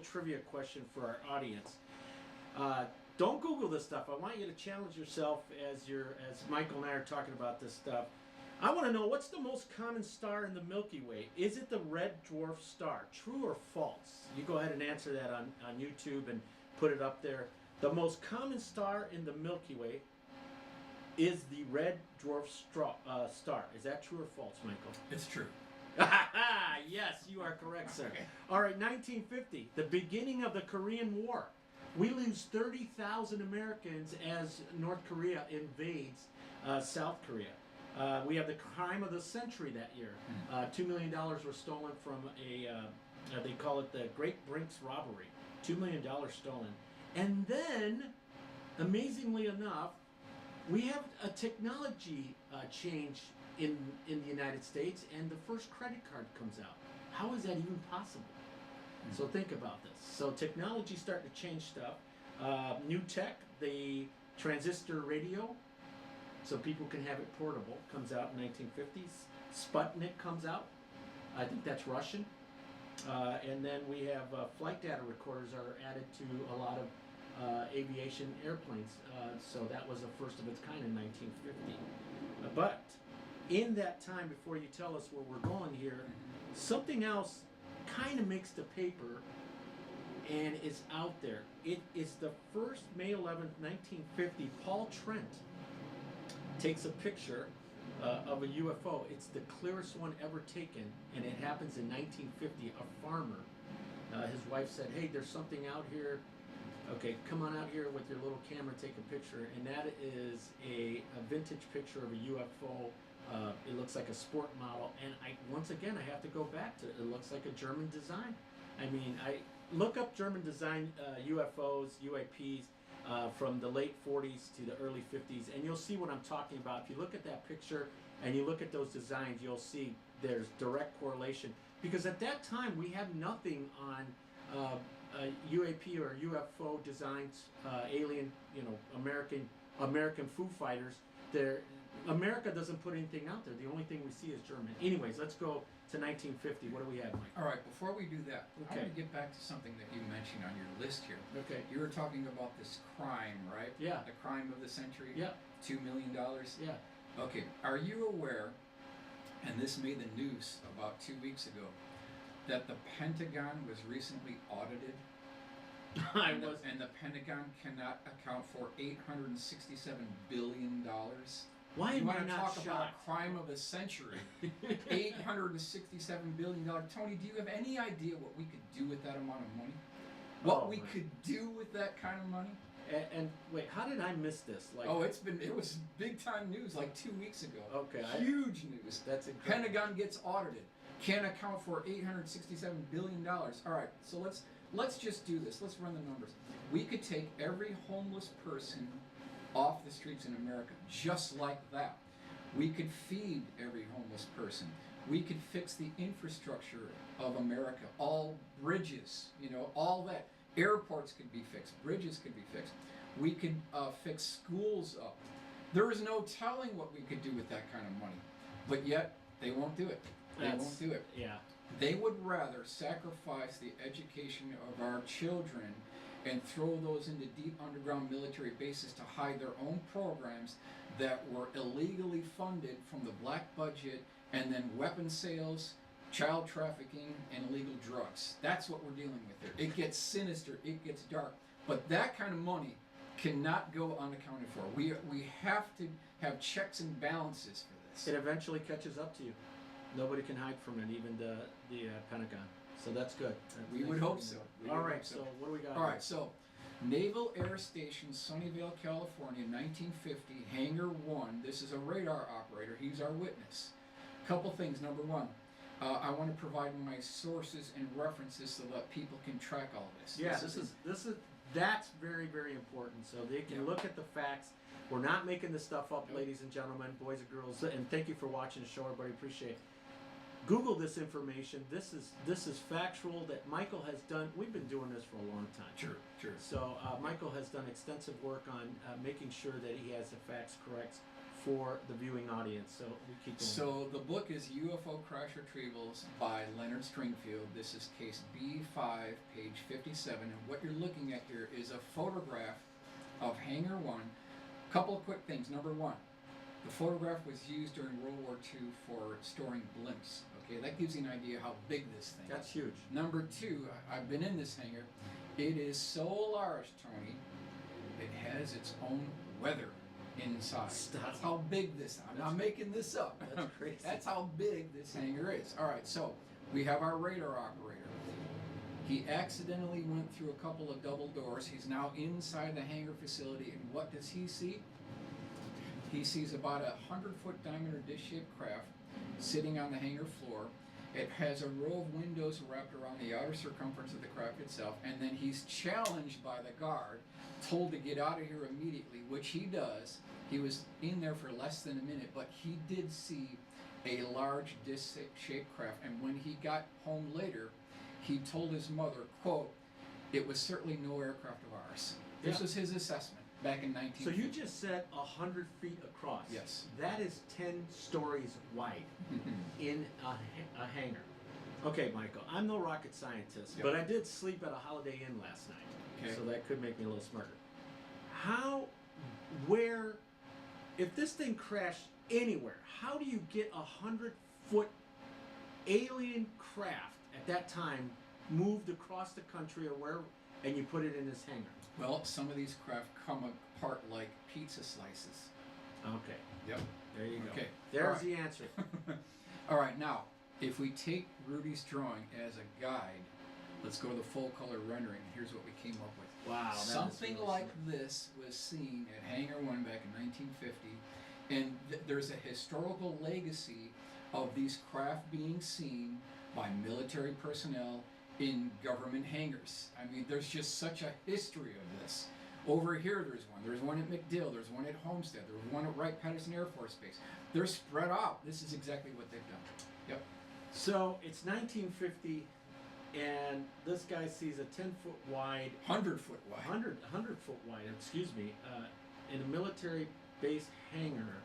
little trivia question for our audience. Don't Google this stuff. I want you to challenge yourself as Michael and I are talking about this stuff. I want to know, what's the most common star in the Milky Way? Is it the red dwarf star? True or false? You go ahead and answer that on YouTube and put it up there. The most common star in the Milky Way is the red dwarf star. Is that true or false, Michael? It's true. Yes, you are correct, sir. All right, 1950, the beginning of the Korean War. We lose 30,000 Americans as North Korea invades South Korea. We have the crime of the century that year. $2 million were stolen from they call it the Great Brinks Robbery. $2 million stolen. And then, amazingly enough, we have a technology change in the United States, and the first credit card comes out. How is that even possible? So think about this. So technology starting to change stuff. New tech, the transistor radio, so people can have it portable, comes out in 1950s. Sputnik comes out. I think that's Russian. And then we have flight data recorders are added to a lot of aviation airplanes. So that was the first of its kind in 1950. But in that time, before you tell us where we're going here, something else kind of makes the paper and is out there. It is the first May 11th, 1950. Paul Trent takes a picture of a UFO. It's the clearest one ever taken, and it happens in 1950. A farmer, his wife said, "Hey, there's something out here. Okay, come on out here with your little camera, take a picture." And that is a vintage picture of a UFO. It looks like a sport model, and once again I have to go back to it looks like a German design. I mean, I look up German design UFOs, UAPs from the late 40s to the early 50s, and you'll see what I'm talking about. If you look at that picture and you look at those designs, you'll see there's direct correlation, because at that time we had nothing on UAP or UFO designs, alien, American FOO Fighters. America doesn't put anything out there. The only thing we see is German. Anyways, let's go to 1950. What do we have, Mike? All right, before we do that, I Okay. want to get back to something that you mentioned on your list here. Okay. You were talking about this crime, right? Yeah. The crime of the century? Yeah. $2 million? Yeah. Okay, are you aware, and this made the news about 2 weeks ago, that the Pentagon was recently audited? And the Pentagon cannot account for $867 billion. Why You am want I to not talk about shocked? a crime of the century? $867 billion. Tony, do you have any idea what we could do with that amount of money? What we could do with that kind of money? And wait, how did I miss this? Like, It was big time news like 2 weeks ago. Okay. Huge news. That's incredible. Pentagon gets audited. Can't account for $867 billion. All right, so let's just do this. Let's run the numbers. We could take every homeless person off the streets in America just like that. We could feed every homeless person. We could fix the infrastructure of America. All bridges, all that. Airports could be fixed. Bridges could be fixed. We could fix schools up. There is no telling what we could do with that kind of money. But yet, they won't do it. Won't do it. Yeah. They would rather sacrifice the education of our children and throw those into deep underground military bases to hide their own programs that were illegally funded from the black budget, and then weapon sales, child trafficking, and illegal drugs. That's what we're dealing with here. It gets sinister, it gets dark, but that kind of money cannot go unaccounted for. We have to have checks and balances for this. It eventually catches up to you. Nobody can hide from it, even the Pentagon. So that's good. We would hope so. All right, so what do we got? All right, so Naval Air Station, Sunnyvale, California, 1950, Hangar 1. This is a radar operator. He's our witness. Couple things. Number one, I want to provide my sources and references so that people can track all of this. Yeah, that's very, very important. So they can look at the facts. We're not making this stuff up, ladies and gentlemen, boys and girls. And thank you for watching the show, everybody. Appreciate it. Google this information. This is factual that Michael has done. We've been doing this for a long time. Sure. So Michael has done extensive work on making sure that he has the facts correct for the viewing audience. So we keep going. So the book is UFO Crash Retrievals by Leonard Stringfield. This is case B5, page 57. And what you're looking at here is a photograph of Hangar 1. Couple of quick things. Number one, the photograph was used during World War II for storing blimps. Okay, that gives you an idea how big this thing is. That's huge. Number two, I've been in this hangar. It is so large, Tony, it has its own weather inside. Stop. That's how big this. I'm not making this up. That's crazy. That's how big this hangar is. All right, so we have our radar operator. He accidentally went through a couple of double doors. He's now inside the hangar facility, and what does he see? He sees about a 100-foot diameter dish-shaped craft sitting on the hangar floor. It has a row of windows wrapped around the outer circumference of the craft itself, and then he's challenged by the guard, told to get out of here immediately, which he does. He was in there for less than a minute, but he did see a large disc-shaped craft, and when he got home later, he told his mother, quote, "It was certainly no aircraft of ours." This was his assessment back in 1950. So you just said 100 feet across. Yes. That is 10 stories wide in a hangar. Okay, Michael, I'm no rocket scientist, Yep. but I did sleep at a Holiday Inn last night. Okay. So that could make me a little smarter. If this thing crashed anywhere, how do you get 100-foot alien craft at that time moved across the country or where, and you put it in this hangar? Well, some of these craft come apart like pizza slices. Okay. Yep. There you go. Okay. There's All right. the answer. All right, now, if we take Rudy's drawing as a guide, let's go to the full color rendering. Here's what we came up with. Wow. that is Something really like smart. this was seen at Hangar 1 back in 1950, and there's a historical legacy of these craft being seen by military personnel in government hangars. I mean, there's just such a history of this. Over here, there's one. There's one at MacDill. There's one at Homestead. There's one at Wright-Patterson Air Force Base. They're spread out. This is exactly what they've done. Yep. So it's 1950, and this guy sees a 10-foot wide, 100-foot wide. 100-foot wide, in a military base hangar.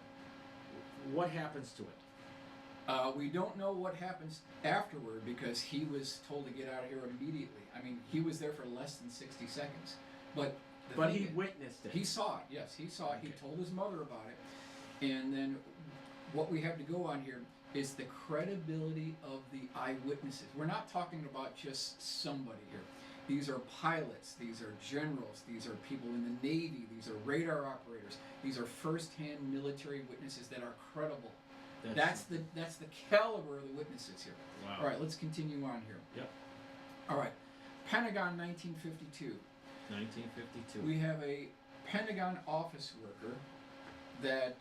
What happens to it? We don't know what happens afterward because he was told to get out of here immediately. I mean, he was there for less than 60 seconds. But He witnessed it. He saw it, yes, he saw it. He Okay. told his mother about it. And then what we have to go on here is the credibility of the eyewitnesses. We're not talking about just somebody here. These are pilots, these are generals, these are people in the Navy, these are radar operators, these are first-hand military witnesses that are credible. That's the caliber of the witnesses here. Wow. All right, let's continue on here. Yep. All right, Pentagon 1952. 1952. We have a Pentagon office worker that,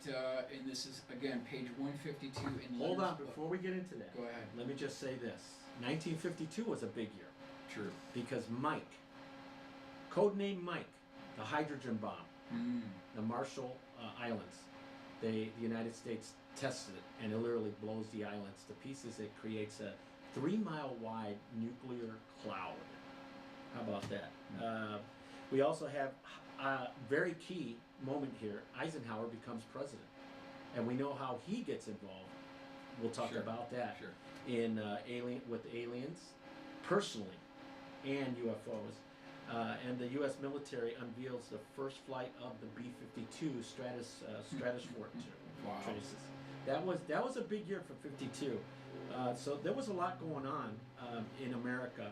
and this is, again, page 152 in Hold on, Leonard's book. before we get into that, Go ahead. let me just say this. 1952 was a big year True. because Mike, codename Mike, the hydrogen bomb, the Marshall Islands, the United States tested it, and it literally blows the islands to pieces. It creates a 3-mile wide nuclear cloud. How about that? We also have a very key moment here. Eisenhower becomes president, and we know how he gets involved. We'll talk Sure. about that Sure. in with aliens, personally, and UFOs. And the U.S. military unveils the first flight of the B-52 Stratosport Wow. traces. That was a big year for 52. So there was a lot going on in America.